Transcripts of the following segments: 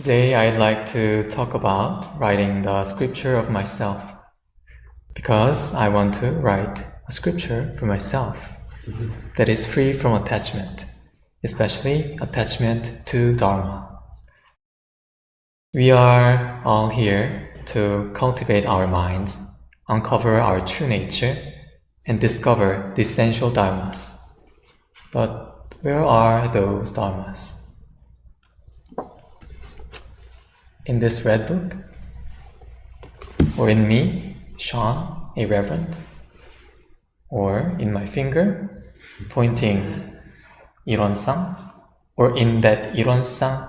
Today I'd like to talk about writing the scripture of myself, because I want to write a scripture for myself that is free from attachment, especially attachment to Dharma. We are all here to cultivate our minds, uncover our true nature, and discover the essential Dharmas. But where are those Dharmas? In this red book? Or in me, Shaun, a reverend? Or in my finger, pointing 일원상? Or in that 일원상,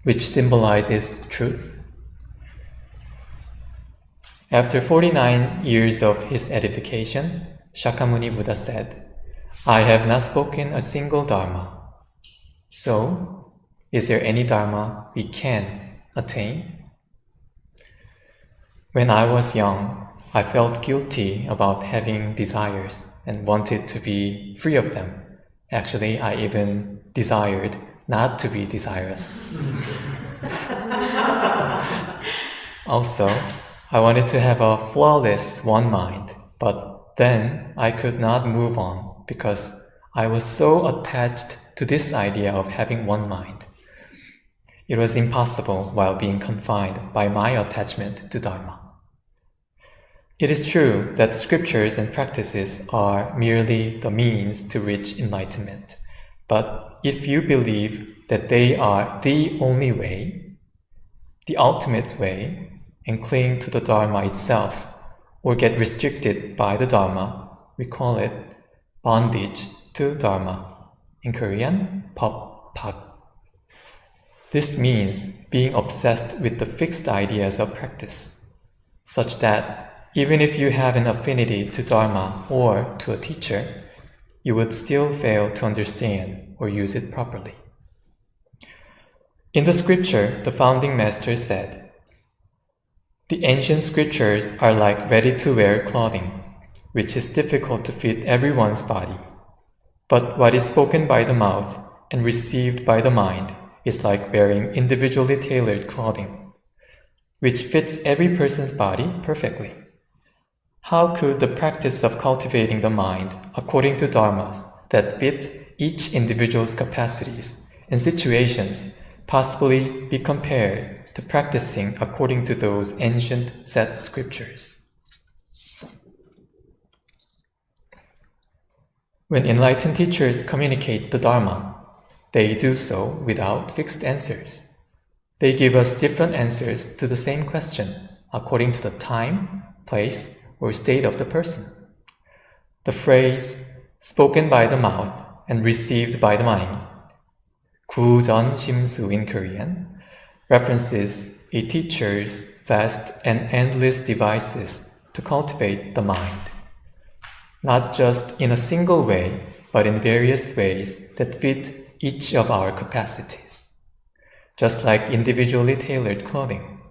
which symbolizes truth? After 49 years of his edification, Shakyamuni Buddha said, "I have not spoken a single Dharma. So, is there any Dharma we can attain?" When I was young, I felt guilty about having desires and wanted to be free of them. Actually, I even desired not to be desirous. Also, I wanted to have a flawless one mind, but then I could not move on because I was so attached to this idea of having one mind. It was impossible while being confined by my attachment to Dharma. It is true that scriptures and practices are merely the means to reach enlightenment, but if you believe that they are the only way, the ultimate way, and cling to the Dharma itself, or get restricted by the Dharma, we call it bondage to Dharma. In Korean, 법. This means being obsessed with the fixed ideas of practice, such that even if you have an affinity to Dharma or to a teacher, you would still fail to understand or use it properly. In the scripture, the founding master said, "The ancient scriptures are like ready-to-wear clothing, which is difficult to fit everyone's body. But what is spoken by the mouth and received by the mind is like wearing individually tailored clothing, which fits every person's body perfectly. How could the practice of cultivating the mind according to dharmas that fit each individual's capacities and situations possibly be compared to practicing according to those ancient set scriptures?" When enlightened teachers communicate the Dharma, they do so without fixed answers. They give us different answers to the same question according to the time, place, or state of the person. The phrase spoken by the mouth and received by the mind, 구전심수 in Korean, references a teacher's vast and endless devices to cultivate the mind, not just in a single way, but in various ways that fit each of our capacities, just like individually tailored clothing.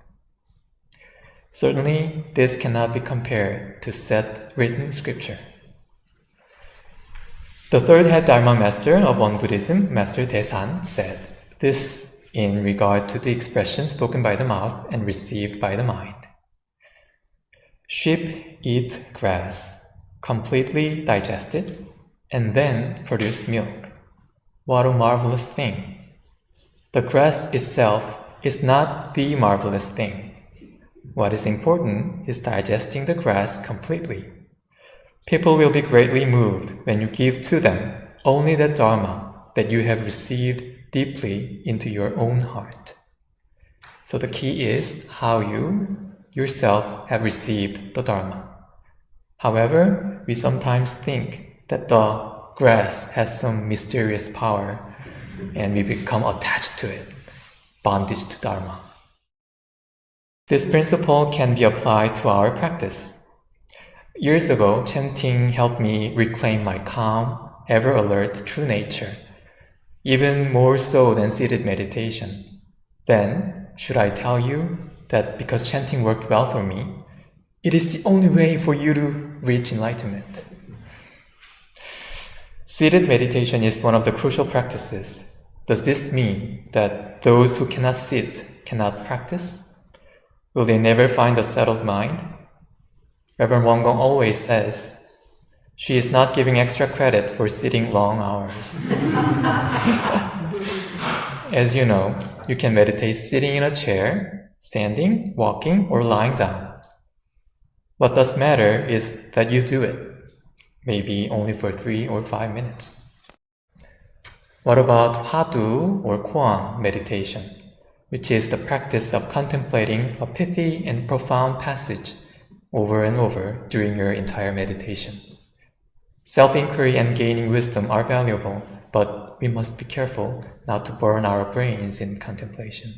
Certainly, this cannot be compared to set written scripture. The third head Dharma master of Won Buddhism, Master Daesan, said this in regard to the expression spoken by the mouth and received by the mind. "Sheep eat grass, completely digest it, and then produce milk. What a marvelous thing! The grass itself is not the marvelous thing. What is important is digesting the grass completely. People will be greatly moved when you give to them only the Dharma that you have received deeply into your own heart." So the key is how you yourself have received the Dharma. However, we sometimes think that the grass has some mysterious power and we become attached to it, bondage to Dharma. This principle can be applied to our practice. Years ago, chanting helped me reclaim my calm, ever-alert true nature, even more so than seated meditation. Then, should I tell you that because chanting worked well for me, it is the only way for you to reach enlightenment? Seated meditation is one of the crucial practices. Does this mean that those who cannot sit cannot practice? Will they never find a settled mind? Reverend Wonggong always says, she is not giving extra credit for sitting long hours. As you know, you can meditate sitting in a chair, standing, walking, or lying down. What does matter is that you do it, maybe only for 3 or 5 minutes. What about Hadu or Kuan meditation, which is the practice of contemplating a pithy and profound passage over and over during your entire meditation? Self-inquiry and gaining wisdom are valuable, but we must be careful not to burn our brains in contemplation.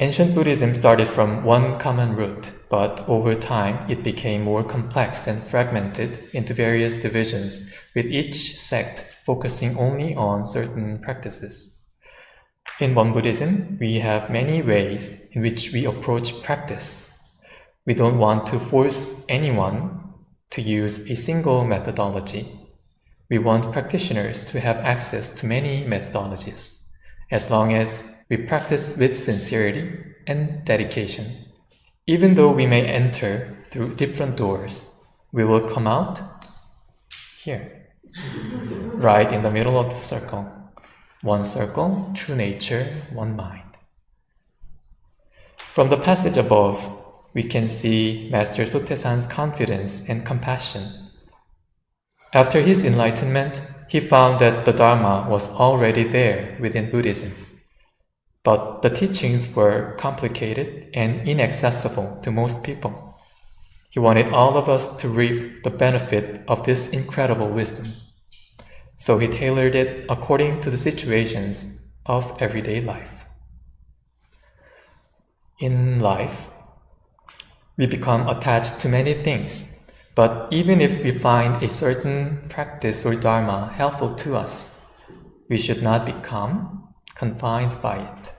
Ancient Buddhism started from one common root, but over time it became more complex and fragmented into various divisions, with each sect focusing only on certain practices. In Won Buddhism, we have many ways in which we approach practice. We don't want to force anyone to use a single methodology. We want practitioners to have access to many methodologies, as long as we practice with sincerity and dedication. Even though we may enter through different doors, we will come out here, right in the middle of the circle. One circle, true nature, one mind. From the passage above, we can see Master Sotaesan's confidence and compassion. After his enlightenment, he found that the Dharma was already there within Buddhism. But the teachings were complicated and inaccessible to most people. He wanted all of us to reap the benefit of this incredible wisdom. So he tailored it according to the situations of everyday life. In life, we become attached to many things, but even if we find a certain practice or dharma helpful to us, we should not become confined by it.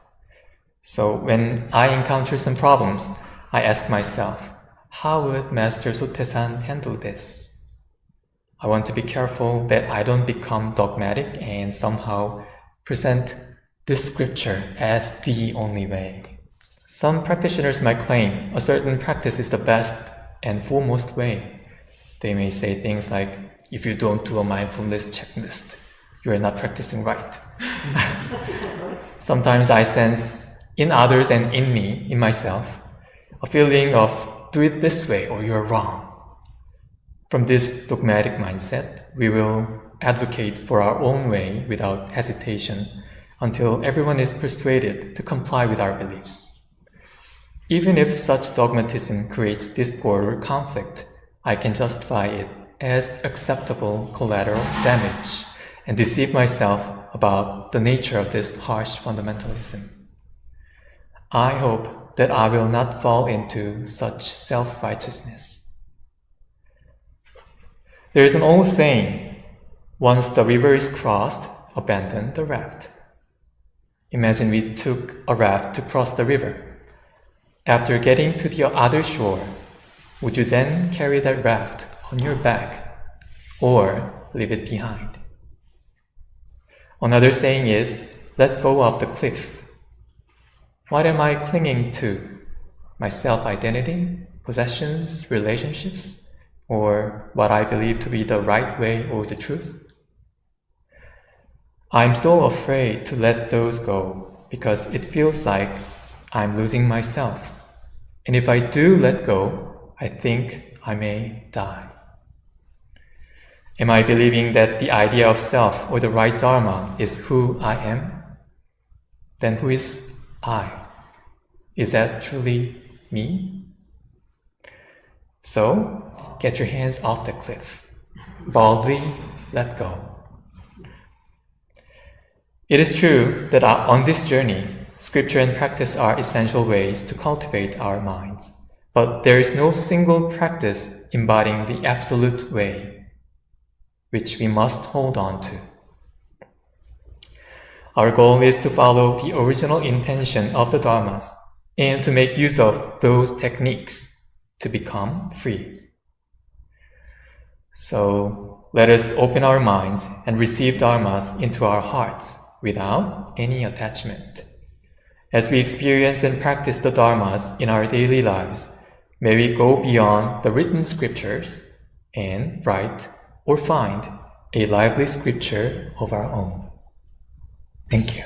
So when I encounter some problems, I ask myself, how would Master Sotaesan handle this? I want to be careful that I don't become dogmatic and somehow present this scripture as the only way. Some practitioners might claim a certain practice is the best and foremost way. They may say things like, if you don't do a mindfulness checklist, you are not practicing right. Sometimes I sense in others and in me, in myself, a feeling of do it this way or you're wrong. From this dogmatic mindset, we will advocate for our own way without hesitation until everyone is persuaded to comply with our beliefs. Even if such dogmatism creates discord or conflict, I can justify it as acceptable collateral damage and deceive myself about the nature of this harsh fundamentalism. I hope that I will not fall into such self-righteousness. There is an old saying, once the river is crossed, abandon the raft. Imagine we took a raft to cross the river. After getting to the other shore, would you then carry that raft on your back or leave it behind? Another saying is, let go of the cliff. What am I clinging to? My self-identity, possessions, relationships, or what I believe to be the right way or the truth? I'm so afraid to let those go because it feels like I'm losing myself. And if I do let go, I think I may die. Am I believing that the idea of self or the right dharma is who I am? Then who is I? Is that truly me? So, get your hands off the cliff. Boldly let go. It is true that on this journey, scripture and practice are essential ways to cultivate our minds. But there is no single practice embodying the absolute way, which we must hold on to. Our goal is to follow the original intention of the dharmas and to make use of those techniques to become free. So let us open our minds and receive dharmas into our hearts without any attachment. As we experience and practice the dharmas in our daily lives, may we go beyond the written scriptures and write or find a lively scripture of our own. Thank you.